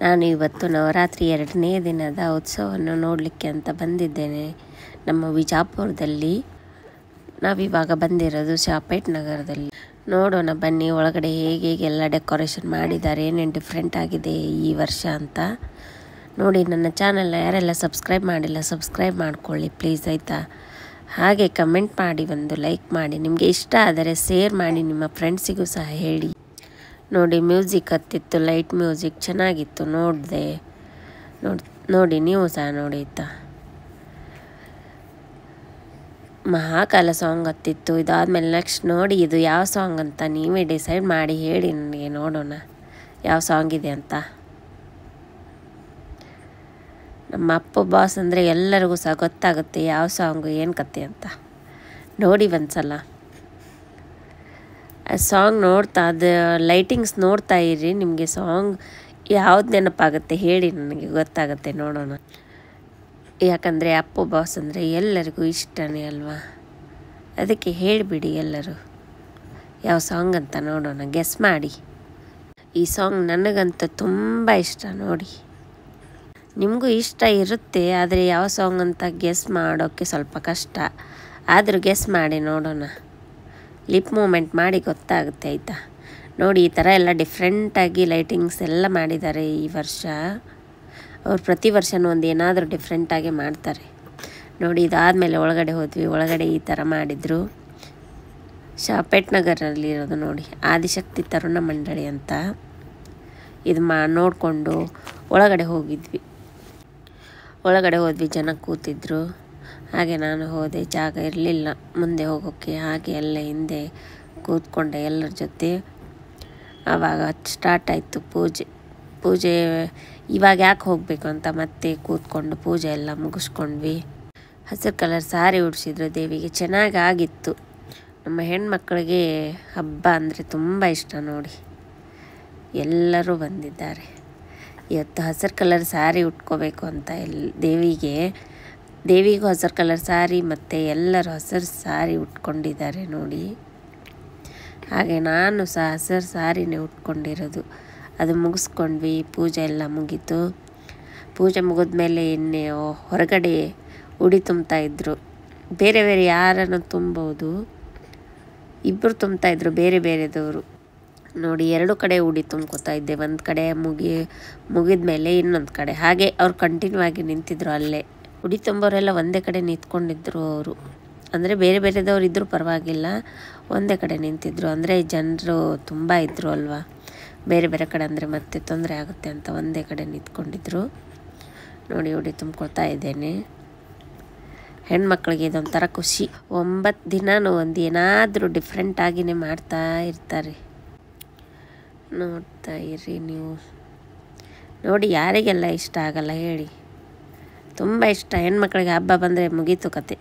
ನಾನು ಇವತ್ತು ನವರಾತ್ರಿ 2ನೇ ದಿನದ ಉತ್ಸವವನ್ನು ನೋಡಲಿಕ್ಕೆ ಅಂತ ಬಂದಿದ್ದೇನೆ. ನಮ್ಮ ವಿಜಾಪುರದಲ್ಲಿ ನಾವಿವಾಗ ಬಂದಿರೋದು ಶಾಪೇಟ್ ನಗರದಲ್ಲಿ. ನೋಡೋಣ ಬನ್ನಿ ಒಳಗಡೆ ಹೇಗೆಲ್ಲ ಡೆಕೋರೇಷನ್ ಮಾಡಿದ್ದಾರೆ, ಏನೇನು ಡಿಫ್ರೆಂಟ್ ಆಗಿದೆ ಈ ವರ್ಷ ಅಂತ ನೋಡಿ. ನನ್ನ ಚಾನಲ್ನ ಯಾರೆಲ್ಲ ಸಬ್ಸ್ಕ್ರೈಬ್ ಮಾಡಿಲ್ಲ ಸಬ್ಸ್ಕ್ರೈಬ್ ಮಾಡ್ಕೊಳ್ಳಿ ಪ್ಲೀಸ್, ಆಯಿತಾ? ಹಾಗೆ ಕಮೆಂಟ್ ಮಾಡಿ, ಒಂದು ಲೈಕ್ ಮಾಡಿ, ನಿಮಗೆ ಇಷ್ಟ ಆದರೆ ಶೇರ್ ಮಾಡಿ, ನಿಮ್ಮ ಫ್ರೆಂಡ್ಸಿಗೂ ಸಹ ಹೇಳಿ. ನೋಡಿ ಮ್ಯೂಸಿಕ್ ಹತ್ತಿತ್ತು, ಲೈಟ್ ಮ್ಯೂಸಿಕ್ ಚೆನ್ನಾಗಿತ್ತು, ನೋಡಿದೆ. ನೋಡಿ ನೀವು ಸಹ ನೋಡಿ ಆಯಿತಾ. ಮಹಾಕಾಲ ಸಾಂಗ್ ಹತ್ತಿತ್ತು. ಇದಾದಮೇಲೆ ನೆಕ್ಸ್ಟ್ ನೋಡಿ ಇದು ಯಾವ ಸಾಂಗ್ ಅಂತ ನೀವೇ ಡಿಸೈಡ್ ಮಾಡಿ ಹೇಳಿ ನನಗೆ, ನೋಡೋಣ ಯಾವ ಸಾಂಗ್ ಇದೆ ಅಂತ. ನಮ್ಮ ಅಪ್ಪ ಬಾಸ್ ಅಂದರೆ ಎಲ್ಲರಿಗೂ ಸಹ ಗೊತ್ತಾಗುತ್ತೆ ಯಾವ ಸಾಂಗು ಏನು ಕತೆ ಅಂತ. ನೋಡಿ ಒಂದ್ಸಲ ಆ ಸಾಂಗ್ ನೋಡ್ತಾ, ಅದು ಲೈಟಿಂಗ್ಸ್ ನೋಡ್ತಾ ಇರಿ, ನಿಮಗೆ ಸಾಂಗ್ ಯಾವ್ದು ನೆನಪಾಗುತ್ತೆ ಹೇಳಿ ನನಗೆ, ಗೊತ್ತಾಗುತ್ತೆ. ನೋಡೋಣ. ಯಾಕಂದರೆ ಅಪ್ಪು ಬಾಸ್ ಅಂದರೆ ಎಲ್ಲರಿಗೂ ಇಷ್ಟನೇ ಅಲ್ವಾ, ಅದಕ್ಕೆ ಹೇಳಿಬಿಡಿ ಎಲ್ಲರೂ ಯಾವ ಸಾಂಗ್ ಅಂತ. ನೋಡೋಣ, ಗೆಸ್ ಮಾಡಿ. ಈ ಸಾಂಗ್ ನನಗಂತೂ ತುಂಬ ಇಷ್ಟ. ನೋಡಿ ನಿಮಗೂ ಇಷ್ಟ ಇರುತ್ತೆ, ಆದರೆ ಯಾವ ಸಾಂಗ್ ಅಂತ ಗೆಸ್ ಮಾಡೋಕ್ಕೆ ಸ್ವಲ್ಪ ಕಷ್ಟ, ಆದರೂ ಗೆಸ್ ಮಾಡಿ ನೋಡೋಣ. ಲಿಪ್ ಮೂಮೆಂಟ್ ಮಾಡಿ ಗೊತ್ತಾಗುತ್ತೆ ಆಯಿತಾ. ನೋಡಿ ಈ ಥರ ಎಲ್ಲ ಡಿಫ್ರೆಂಟಾಗಿ ಲೈಟಿಂಗ್ಸ್ ಎಲ್ಲ ಮಾಡಿದ್ದಾರೆ ಈ ವರ್ಷ. ಅವ್ರು ಪ್ರತಿ ವರ್ಷವೂ ಒಂದು ಏನಾದರೂ ಡಿಫ್ರೆಂಟಾಗಿ ಮಾಡ್ತಾರೆ. ನೋಡಿ ಇದಾದಮೇಲೆ ಒಳಗಡೆ ಹೋದ್ವಿ. ಒಳಗಡೆ ಈ ಥರ ಮಾಡಿದರು. ಶಾಪೇಟ್ ನಗರಲ್ಲಿರೋದು ನೋಡಿ, ಆದಿಶಕ್ತಿ ತರುಣ ಮಂಡಳಿ ಅಂತ. ಇದು ನೋಡಿಕೊಂಡು ಒಳಗಡೆ ಹೋಗಿದ್ವಿ. ಒಳಗಡೆ ಹೋದ್ವಿ, ಜನ ಕೂತಿದ್ರು. ಹಾಗೆ ನಾನು ಹೋದೆ, ಜಾಗ ಇರಲಿಲ್ಲ ಮುಂದೆ ಹೋಗೋಕ್ಕೆ. ಹಾಗೆ ಎಲ್ಲ ಹಿಂದೆ ಕೂತ್ಕೊಂಡೆ ಎಲ್ಲರ ಜೊತೆ. ಆವಾಗ ಸ್ಟಾರ್ಟ್ ಆಯಿತು ಪೂಜೆ ಇವಾಗ ಯಾಕೆ ಹೋಗಬೇಕು ಅಂತ ಮತ್ತೆ ಕೂತ್ಕೊಂಡು ಪೂಜೆ ಎಲ್ಲ ಮುಗಿಸ್ಕೊಂಡ್ವಿ. ಹಸಿರು ಕಲರ್ ಸಾರಿ ಉಡಿಸಿದ್ರು ದೇವಿಗೆ, ಚೆನ್ನಾಗಿ ಆಗಿತ್ತು. ನಮ್ಮ ಹೆಣ್ಮಕ್ಳಿಗೆ ಹಬ್ಬ ಅಂದರೆ ತುಂಬ ಇಷ್ಟ ನೋಡಿ, ಎಲ್ಲರೂ ಬಂದಿದ್ದಾರೆ. ಇವತ್ತು ಹಸಿರು ಕಲರ್ ಸಾರಿ ಉಟ್ಕೋಬೇಕು ಅಂತ ದೇವಿಗೂ ಹಸಿರು ಕಲರ್ ಸಾರಿ, ಮತ್ತು ಎಲ್ಲರೂ ಹಸಿರು ಸಾರಿ ಉಟ್ಕೊಂಡಿದ್ದಾರೆ ನೋಡಿ. ಹಾಗೆ ನಾನು ಸಹ ಹಸಿರು ಸಾರಿನೇ ಉಟ್ಕೊಂಡಿರೋದು. ಅದು ಮುಗಿಸ್ಕೊಂಡ್ವಿ, ಪೂಜೆ ಎಲ್ಲ ಮುಗೀತು. ಪೂಜೆ ಮುಗಿದ್ಮೇಲೆ ಇನ್ನೇ ಹೊರಗಡೆ ಉಡಿ ತುಂಬ್ತಾಯಿದ್ರು. ಬೇರೆ ಬೇರೆ ಯಾರನ್ನು ತುಂಬೋದು, ಇಬ್ಬರು ತುಂಬ್ತಾಯಿದ್ರು ಬೇರೆ ಬೇರೆದವರು. ನೋಡಿ 2 ಕಡೆ ಉಡಿ ತುಂಬ್ಕೊತಾ ಇದ್ದೆ. ಒಂದು ಕಡೆ ಮುಗಿದ ಮೇಲೆ ಇನ್ನೊಂದು ಕಡೆ, ಹಾಗೆ ಅವ್ರು ಕಂಟಿನ್ಯೂ ಆಗಿ ನಿಂತಿದ್ರು ಅಲ್ಲೇ. ಉಡಿ ತುಂಬೋರೆಲ್ಲ ಒಂದೇ ಕಡೆ ನಿಂತ್ಕೊಂಡಿದ್ರು ಅವರು, ಅಂದರೆ ಬೇರೆ ಬೇರೆದವ್ರು ಇದ್ದರೂ ಪರವಾಗಿಲ್ಲ, ಒಂದೇ ಕಡೆ ನಿಂತಿದ್ರು. ಅಂದರೆ ಜನರು ತುಂಬ ಇದ್ದರು ಅಲ್ವಾ, ಬೇರೆ ಬೇರೆ ಕಡೆ ಅಂದರೆ ಮತ್ತೆ ತೊಂದರೆ ಆಗುತ್ತೆ ಅಂತ ಒಂದೇ ಕಡೆ ನಿಂತ್ಕೊಂಡಿದ್ರು. ನೋಡಿ ಉಡಿ ತುಂಬ್ಕೊಳ್ತಾ ಇದ್ದೇನೆ. ಹೆಣ್ಮಕ್ಳಿಗೆ ಇದೊಂಥರ ಖುಷಿ. 9 ದಿನವೂ ಒಂದು ಏನಾದರೂ ಡಿಫ್ರೆಂಟಾಗಿಯೇ ಮಾಡ್ತಾ ಇರ್ತಾರೆ. ನೋಡ್ತಾ ಇರಿ ನೀವು. ನೋಡಿ ಯಾರಿಗೆಲ್ಲ ಇಷ್ಟ ಆಗಲ್ಲ ಹೇಳಿ, ತುಂಬ ಇಷ್ಟ. ಹೆಣ್ಮಕ್ಳಿಗೆ ಹಬ್ಬ ಬಂದರೆ ಮುಗೀತು ಕತೆ.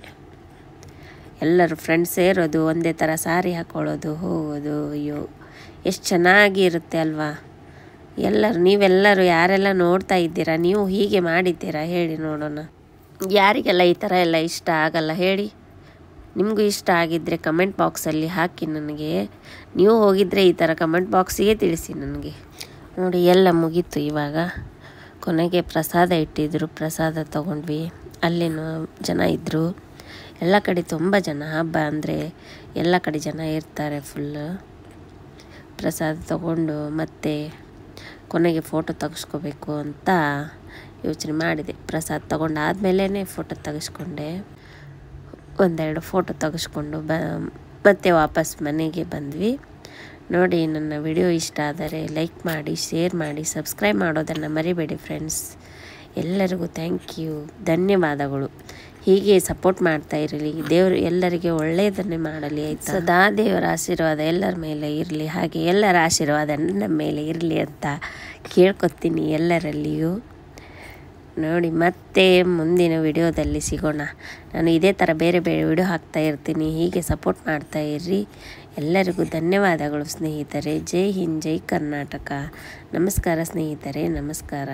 ಎಲ್ಲರೂ ಫ್ರೆಂಡ್ಸ್ ಸೇರೋದು, ಒಂದೇ ಥರ ಸಾರಿ ಹಾಕ್ಕೊಳ್ಳೋದು, ಹೋಗೋದು. ಅಯ್ಯೋ ಎಷ್ಟು ಚೆನ್ನಾಗಿ ಇರುತ್ತೆ ಅಲ್ವಾ. ನೀವೆಲ್ಲರೂ ಯಾರೆಲ್ಲ ನೋಡ್ತಾ ಇದ್ದೀರಾ, ನೀವು ಹೀಗೆ ಮಾಡಿದ್ದೀರಾ ಹೇಳಿ ನೋಡೋಣ. ಯಾರಿಗೆಲ್ಲ ಈ ಥರ ಎಲ್ಲ ಇಷ್ಟ ಆಗಲ್ಲ ಹೇಳಿ. ನಿಮಗೂ ಇಷ್ಟ ಆಗಿದ್ದರೆ ಕಮೆಂಟ್ ಬಾಕ್ಸಲ್ಲಿ ಹಾಕಿ ನನಗೆ. ನೀವು ಹೋಗಿದ್ದರೆ ಈ ಥರ ಕಮೆಂಟ್ ಬಾಕ್ಸಿಗೆ ತಿಳಿಸಿ ನನಗೆ. ನೋಡಿ ಎಲ್ಲ ಮುಗೀತು. ಇವಾಗ ಕೊನೆಗೆ ಪ್ರಸಾದ ಇಟ್ಟಿದ್ದರು, ಪ್ರಸಾದ ತೊಗೊಂಡ್ವಿ. ಅಲ್ಲೇನು ಜನ ಇದ್ದರು, ಎಲ್ಲ ಕಡೆ ತುಂಬ ಜನ. ಹಬ್ಬ ಅಂದರೆ ಎಲ್ಲ ಕಡೆ ಜನ ಇರ್ತಾರೆ ಫುಲ್ಲು. ಪ್ರಸಾದ ತೊಗೊಂಡು ಮತ್ತೆ ಕೊನೆಗೆ ಫೋಟೋ ತೆಗೆಸ್ಕೋಬೇಕು ಅಂತ ಯೋಚನೆ ಮಾಡಿದೆ. ಪ್ರಸಾದ ತೊಗೊಂಡಾದ್ಮೇಲೆ ಫೋಟೋ ತೆಗೆಸ್ಕೊಂಡೆ. 1-2 ಫೋಟೋ ತೆಗೆಸ್ಕೊಂಡು ಮತ್ತೆ ವಾಪಸ್ ಮನೆಗೆ ಬಂದ್ವಿ. ನೋಡಿ ನನ್ನ ವಿಡಿಯೋ ಇಷ್ಟ ಆದರೆ ಲೈಕ್ ಮಾಡಿ, ಶೇರ್ ಮಾಡಿ, ಸಬ್ಸ್ಕ್ರೈಬ್ ಮಾಡೋದನ್ನು ಮರಿಬೇಡಿ ಫ್ರೆಂಡ್ಸ್. ಎಲ್ಲರಿಗೂ ಥ್ಯಾಂಕ್ ಯು, ಧನ್ಯವಾದಗಳು. ಹೀಗೆ ಸಪೋರ್ಟ್ ಮಾಡ್ತಾ ಇರಲಿ. ದೇವರು ಎಲ್ಲರಿಗೆ ಒಳ್ಳೆಯದನ್ನೇ ಮಾಡಲಿ ಆಯಿತಾ. ಸದಾ ದೇವರ ಆಶೀರ್ವಾದ ಎಲ್ಲರ ಮೇಲೆ ಇರಲಿ, ಹಾಗೆ ಎಲ್ಲರ ಆಶೀರ್ವಾದ ನನ್ನ ಮೇಲೆ ಇರಲಿ ಅಂತ ಕೇಳ್ಕೊತೀನಿ ಎಲ್ಲರಲ್ಲಿಯೂ. ನೋಡಿ ಮತ್ತೆ ಮುಂದಿನ ವಿಡಿಯೋದಲ್ಲಿ ಸಿಗೋಣ. ನಾನು ಇದೇ ಥರ ಬೇರೆ ಬೇರೆ ವಿಡಿಯೋ ಹಾಕ್ತಾ ಇರ್ತೀನಿ. ಹೀಗೆ ಸಪೋರ್ಟ್ ಮಾಡ್ತಾ ಇರ್ರಿ. ಎಲ್ಲರಿಗೂ ಧನ್ಯವಾದಗಳು ಸ್ನೇಹಿತರೆ. ಜೈ ಹಿಂದ್, ಜೈ ಕರ್ನಾಟಕ. ನಮಸ್ಕಾರ ಸ್ನೇಹಿತರೆ, ನಮಸ್ಕಾರ.